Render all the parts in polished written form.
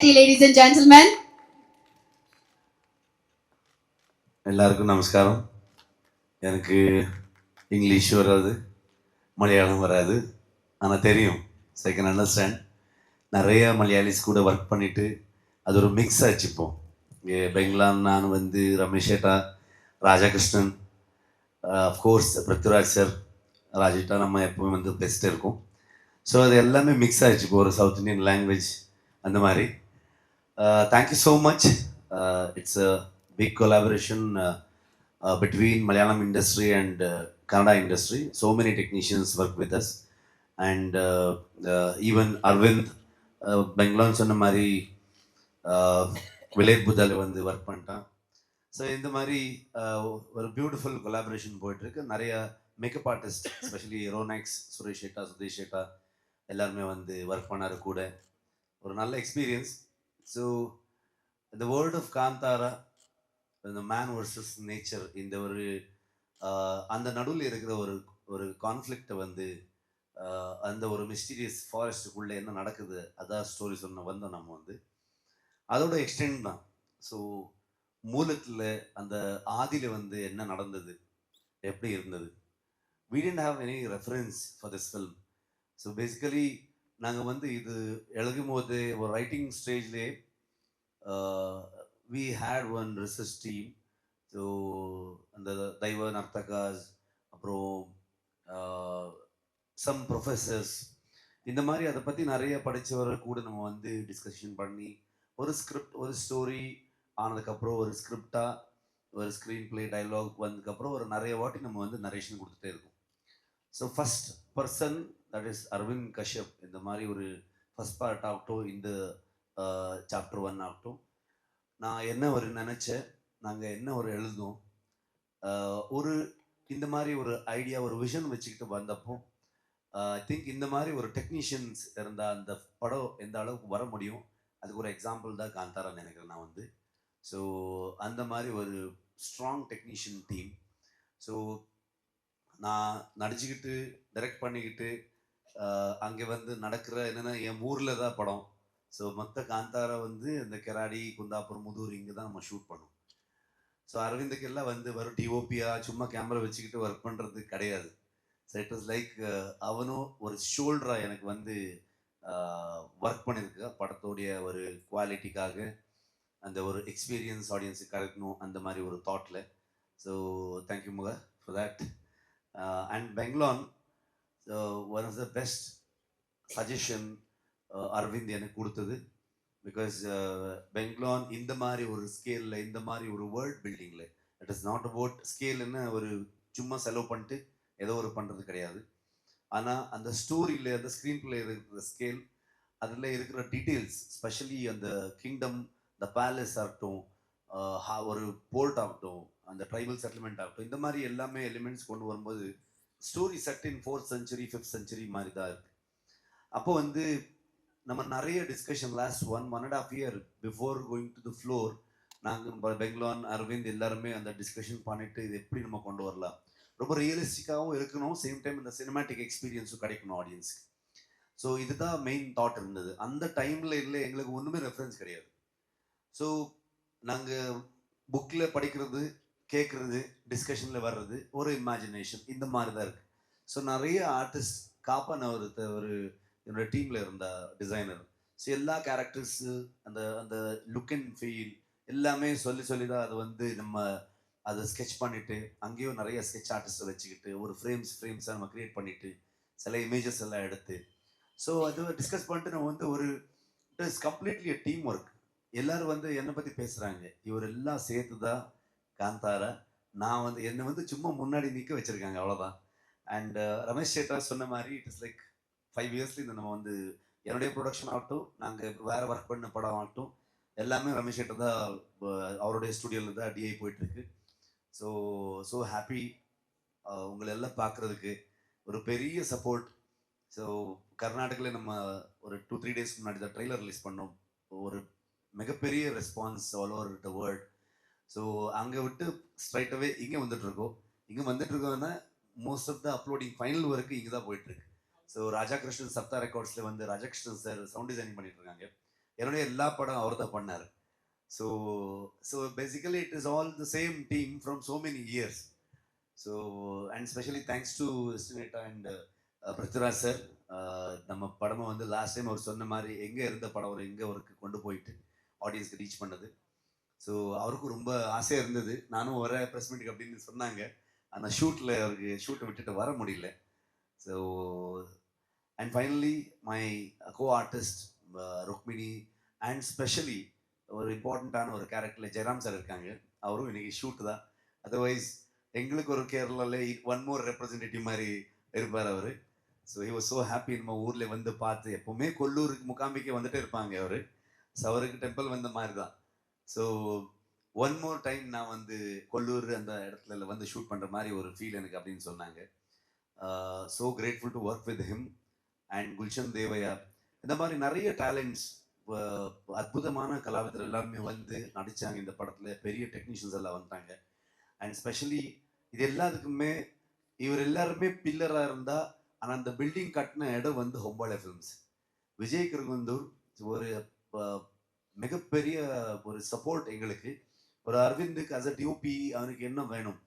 Ladies and gentlemen, எல்லாருக்கும் நமஸ்காரம். எனக்கு இங்கிலீஷ் வராது, மலையாளம் வராது, ஆனால் தெரியும். So I can understand. நிறைய மலையாளிஸ் கூட ஒர்க் பண்ணிவிட்டு அது ஒரு மிக்ஸ் ஆச்சு. இப்போ இங்கே பெங்களாம் நான் வந்து ரமேஷ் ஏட்டா, ராஜாகிருஷ்ணன், அஃப்கோர்ஸ் பிருத்விராஜ் சார், ராஜேட்டா நம்ம எப்பவுமே வந்து பெஸ்ட்டு இருக்கும். ஸோ அது எல்லாமே மிக்ஸ் ஆகிடுச்சு இப்போ ஒரு சவுத் இண்டியன் லாங்குவேஜ் அந்த மாதிரி. Thank you so much. It's a big collaboration between Malayalam industry and Kannada industry. So many technicians work with us, and even Arvind Bengaluru சொன்ன மாதிரி விலேத் புத்தால வந்து ஒர்க் பண்ணிட்டான். ஸோ இந்த மாதிரி ஒரு பியூட்டிஃபுல் கொலாபரேஷன் போயிட்டுருக்கு. நிறைய மேக்கப் ஆர்டிஸ்ட், எஸ்பெஷலி ரோனாக்ஸ், சுரேஷ் ஏட்டா, சுதேஷ் ஏட்டா எல்லாருமே வந்து ஒர்க் பண்ணாரு கூட. ஒரு நல்ல எக்ஸ்பீரியன்ஸ். ஸோ இந்த வேர்ல்ட் ஆஃப் காந்தாரா, இந்த மேன் வர்சஸ் நேச்சர், இந்த ஒரு அந்த நடுவில் இருக்கிற ஒரு ஒரு கான்ஃப்ளிக்டை வந்து அந்த ஒரு மிஸ்டீரியஸ் ஃபாரஸ்ட்டுக்குள்ளே என்ன நடக்குது அதான் ஸ்டோரி சொன்ன வந்தோம் நம்ம வந்து அதோட எக்ஸ்டெண்ட் தான். ஸோ மூலத்தில் அந்த ஆதியில் வந்து என்ன நடந்தது, எப்படி இருந்தது, we didn't have any reference for this film. So basically நாங்கள் வந்து இது எழுதும் போது ஒரு ரைட்டிங் ஸ்டேஜ்லேயே we had one research team. So அந்த தெய்வ நர்த்தகாஸ், அப்புறம் சம் ப்ரொஃபஸர்ஸ், இந்த மாதிரி அதை பற்றி நிறைய படித்தவரை கூட நம்ம வந்து டிஸ்கஷன் பண்ணி ஒரு ஸ்கிரிப்ட், ஒரு ஸ்டோரி ஆனதுக்கப்புறம் ஒரு ஸ்கிரிப்டாக ஒரு ஸ்க்ரீன் பிளே டைலாக் வந்ததுக்கப்புறம் ஒரு நிறைய வாட்டி நம்ம வந்து நரேஷன் கொடுத்துட்டே இருக்கோம். So first person that is Aravind Kashyap இந்த மாதிரி ஒரு ஃபஸ்ட் பார்ட் ஆகட்டும், இந்த சாப்டர் 1 ஆகட்டும், நான் என்ன ஒரு நினச்சேன், நாங்கள் என்ன ஒரு எழுதும், ஒரு இந்த மாதிரி ஒரு ஐடியா, ஒரு விஷன் வச்சுக்கிட்டு வந்தப்போ ஐ திங்க் இந்த மாதிரி ஒரு டெக்னீஷியன்ஸ் இருந்தால் அந்த படம் எந்த அளவுக்கு வர முடியும், அதுக்கு ஒரு எக்ஸாம்பிள் தான் காந்தாரான்னு நினைக்கிறேன் நான் வந்து. ஸோ அந்த மாதிரி ஒரு ஸ்ட்ராங் டெக்னீஷியன் டீம். ஸோ நான் நடிச்சுக்கிட்டு டைரக்ட் பண்ணிக்கிட்டு அங்கே வந்து நடக்கிற என்னென்னா என் ஊரில் தான் படம். ஸோ மொத்த காந்தாரா வந்து இந்த கெராடி, குந்தாப்புரம், முதூர் இங்கே தான் நம்ம ஷூட் பண்ணோம். ஸோ அரவிந்துக்கெல்லாம் வந்து வரும் டிஓபியா சும்மா கேமரா வச்சுக்கிட்டு ஒர்க் பண்ணுறது கிடையாது. ஸோ இட் வாஸ் லைக் அவனும் ஒரு ஷோல்டராக எனக்கு வந்து ஒர்க் பண்ணியிருக்கா படத்தோடைய ஒரு குவாலிட்டிக்காக, அந்த ஒரு எக்ஸ்பீரியன்ஸ் ஆடியன்ஸுக்கு கிடைக்கணும் அந்த மாதிரி ஒரு தாட்டில். So thank you much for that. And Bangalore one of the best suggestion Aravind எனக்கு கொடுத்தது. பிகாஸ் பெங்களூர் இந்த மாதிரி ஒரு ஸ்கேலில், இந்த மாதிரி ஒரு வேர்ல்ட் பில்டிங்கில், இட் இஸ் நாட் அபவுட் ஸ்கேலுன்னு ஒரு சும்மா செலவு பண்ணிட்டு ஏதோ ஒரு பண்ணுறது கிடையாது. ஆனால் அந்த ஸ்டோரியில், அந்த ஸ்க்ரீன் பிளே இருக்கிற ஸ்கேல், அதில் இருக்கிற டீட்டெயில்ஸ், ஸ்பெஷலி அந்த கிங்டம், த பேலஸ் ஆகட்டும், ஒரு போர்ட் ஆகட்டும், அந்த ட்ரைபல் செட்டில்மெண்ட் ஆகட்டும், இந்த மாதிரி எல்லாமே எலிமெண்ட்ஸ் கொண்டு வரும்போது ஸ்டோரி செட் இன் 4th century 5th century மாதிரி தான் இருக்குது. அப்போ வந்து நம்ம நிறைய discussion last 1.5 year before going to the floor, நாங்கள் பெங்களூர் அரவிந்த் எல்லாருமே அந்த டிஸ்கஷன் பண்ணிட்டு இது எப்படி நம்ம கொண்டு வரலாம், ரொம்ப ரியலிஸ்டிக்காகவும் இருக்கணும், சேம் டைம் இந்த சினிமாட்டிக் எக்ஸ்பீரியன்ஸும் கிடைக்கணும் ஆடியன்ஸுக்கு. ஸோ இதுதான் மெயின் தாட் இருந்தது. அந்த டைமில் இல்லை எங்களுக்கு ஒன்றுமே ரெஃபரன்ஸ் கிடையாது. ஸோ நாங்கள் புக்கில் படிக்கிறது, கேட்குறது, டிஸ்கஷனில் வர்றது, ஒரு இமேஜினேஷன், இந்த மாதிரி தான் இருக்குது. ஸோ நிறைய ஆர்டிஸ்ட், காப்பான ஒரு என்னோட டீமில் இருந்த டிசைனர், ஸோ எல்லா கேரக்டர்ஸு, அந்த அந்த லுக் அண்ட் ஃபீல் எல்லாமே சொல்லி சொல்லி தான் அது வந்து நம்ம அதை ஸ்கெட்ச் பண்ணிவிட்டு, அங்கேயும் நிறைய ஸ்கெட்ச் ஆர்டிஸ்ட்டை வச்சுக்கிட்டு ஒரு ஃப்ரேம்ஸாக நம்ம க்ரியேட் பண்ணிவிட்டு சில இமேஜஸ் எல்லாம் எடுத்து, ஸோ அது டிஸ்கஸ் பண்ணிட்டு நம்ம வந்து ஒரு it is completely a team work. எல்லாரும் வந்து என்னை பற்றி பேசுகிறாங்க, இவர் எல்லாம் சேர்த்து தான் காந்தாரா. நான் வந்து என்னை வந்து சும்மா முன்னாடி நிற்க வச்சுருக்காங்க, அவ்வளோதான். அண்ட் ரமேஷ் சேட்டா சொன்ன மாதிரி இட் இஸ் லைக் 5 yearsல இந்த நம்ம வந்து என்னுடைய ப்ரொடக்ஷன் ஆகட்டும், நாங்கள் வேறு ஒர்க் பண்ண படம் ஆகட்டும், எல்லாமே ரமேஷ் சேட்டா தான், அவருடைய ஸ்டுடியோவில் தான் டிஐ போயிட்டுருக்கு. ஸோ ஸோ ஹாப்பி உங்களை எல்லாம் பார்க்குறதுக்கு. ஒரு பெரிய சப்போர்ட். ஸோ கர்நாடகாவில் நம்ம ஒரு 2-3 days முன்னாடி தான் ட்ரெய்லர் ரிலீஸ் பண்ணோம். ஒரு மிகப்பெரிய response all over the world. So அங்கே விட்டு ஸ்ட்ரைட்டாகவே இங்கே வந்துட்டுருக்கோம். இங்கே வந்துட்டுருக்கோன்னா most of the uploading final work இங்கே தான் போயிட்டுருக்கு. ஸோ ராஜாகிருஷ்ணன் சப்தா ரெக்கார்ட்ஸில் வந்து ராஜாகிருஷ்ணன் சார் சவுண்ட் டிசைனிங் பண்ணிட்டு இருக்காங்க. என்னுடைய எல்லா படம் அவர் தான் பண்ணார். So so basically it is all the same team from so many years. So and specially thanks to எஸ்டிமேட்டா அண்ட் பிருத்விராஜ் சார். நம்ம படமை வந்து லாஸ்ட் டைம் அவர் சொன்ன மாதிரி எங்கே இருந்த படம் அவர் எங்கே அவருக்கு கொண்டு போயிட்டு ஆடியன்ஸ்க்கு ரீச் பண்ணது. ஸோ அவருக்கும் ரொம்ப ஆசையாக இருந்தது, நானும் வர ப்ரெஸ் மீட்டுக்கு அப்படின்னு சொன்னாங்க. ஆனால் ஷூட்டில் அவருக்கு ஷூட்டை விட்டுட்டு வர முடியல. So and finally my co artist Rukmini and specially ஒரு இம்பார்ட்டண்ட்டான ஒரு கேரக்டரில் ஜெயராம் சார் இருக்காங்க. அவரும் இன்னைக்கு ஷூட் தான். அதர்வைஸ் எங்களுக்கு ஒரு கேரளாவில் ஒன் மோர் ரெப்ரஸன்டேட்டிவ் மாதிரி இருப்பார் அவர். So he was so happy நம்ம ஊரில் வந்து பார்த்து. எப்போவுமே கொல்லூருக்கு முகாம்பிக்கு வந்துட்டே இருப்பாங்க அவர். ஸோ அவருக்கு டெம்பிள் வந்த மாதிரி தான். ஸோ ஒன் மோர் டைம் நான் வந்து கொல்லூர் அந்த இடத்துல வந்து ஷூட் பண்ணுற மாதிரி ஒரு ஃபீல் எனக்கு அப்படின்னு சொன்னாங்க. So grateful to work with him and Gulshan தேவையா. இந்த மாதிரி நிறைய டேலண்ட்ஸ், அற்புதமான கலாவிதர் எல்லாருமே வந்து நடித்தாங்க இந்த படத்தில். பெரிய டெக்னீஷியன்ஸ் எல்லாம் வந்துட்டாங்க. அண்ட் ஸ்பெஷலி இது எல்லாத்துக்குமே இவர் எல்லாருமே பில்லராக இருந்தால், ஆனால் அந்த பில்டிங் கட்டின இடம் வந்து ஹொம்பாலே ஃபிலிம்ஸ். விஜய் கிருகுந்தூர் ஒரு மிகப்பெரிய ஒரு சப்போர்ட் எங்களுக்கு. ஒரு அரவிந்துக்கு அஸ் அ டிஓபி அவனுக்கு என்ன வேணும்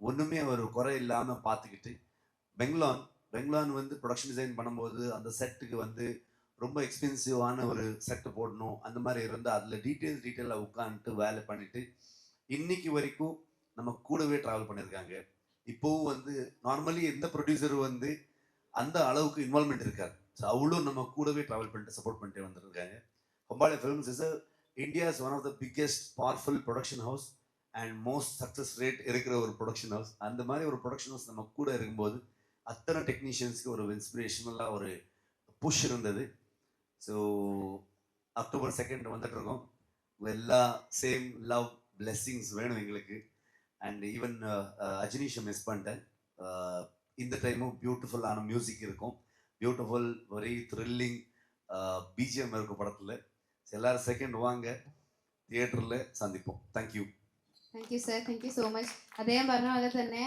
ஒன்றுமே அவர் குறை இல்லாமல் பார்த்துக்கிட்டு, பெங்லான் வந்து ப்ரொடக்ஷன் டிசைன் பண்ணும்போது அந்த செட்டுக்கு வந்து ரொம்ப எக்ஸ்பென்சிவான ஒரு செட்டு போடணும், அந்த மாதிரி இருந்தால் அதில் டீட்டெயிலாக உட்காந்துட்டு வேலை பண்ணிட்டு இன்னைக்கு வரைக்கும் நம்ம கூடவே ட்ராவல் பண்ணியிருக்காங்க. இப்போவும் வந்து நார்மலி எந்த ப்ரொடியூசர் வந்து அந்த அளவுக்கு இன்வால்மெண்ட் இருக்காது. ஸோ அவ்வளோ நம்ம கூடவே ட்ராவல் பண்ணிட்டு சப்போர்ட் பண்ணிட்டு வந்துருக்காங்க. Hombale films is India's one of the biggest powerful production house and most success rate இருக்கிற ஒரு ப்ரொடக்ஷன் ஹவுஸ். அந்த மாதிரி ஒரு ப்ரொடக்ஷன் ஹவுஸ் நம்ம கூட இருக்கும்போது அத்தனை டெக்னீஷியன்ஸ்க்கு ஒரு இன்ஸ்பிரேஷனலாக ஒரு புஷ் இருந்தது. ஸோ October 2 வந்துட்டு இருக்கோம். எல்லா சேம் லவ் பிளெஸ்ஸிங்ஸ் வேணும் எங்களுக்கு. அண்ட் ஈவன் அஜினீஷை மிஸ் பண்ணிட்டேன். இந்த டைமும் பியூட்டிஃபுல்லான மியூசிக் இருக்கும், பியூட்டிஃபுல் வெரி த்ரில்லிங் பிஜிஎம் இருக்கும் படத்தில். எல்லாரும் செகண்ட் வாங்க, തിയേറ്ററിൽ സന്ദിപ്പം. Thank you. Thank you sir, thank you so much. അദ്ദേഹം പറഞ്ഞ പോലെ തന്നെ